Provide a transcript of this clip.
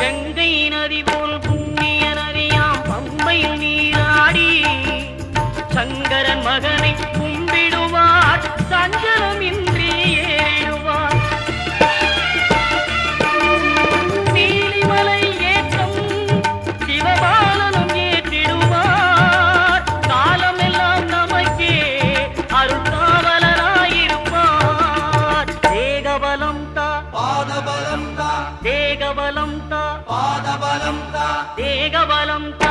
கங்கை நதி போல் புண்ணிய நதியாம் பம்பையில் நீராடி சங்கரன் மகனை கும்பிடுவார் சஞ்சலம் இன்றி ஏறிடுவார் நீலிமலை ஏற்றம் சிவபாலனும் ஏற்றிடுவார் காலமெல்லாம் நமக்கே அருள்காவலராயிருப்பார் தேகபலம் தா பாதபலம் தா தேகபலம் தா பாதபலம் தா தேகபலம் தா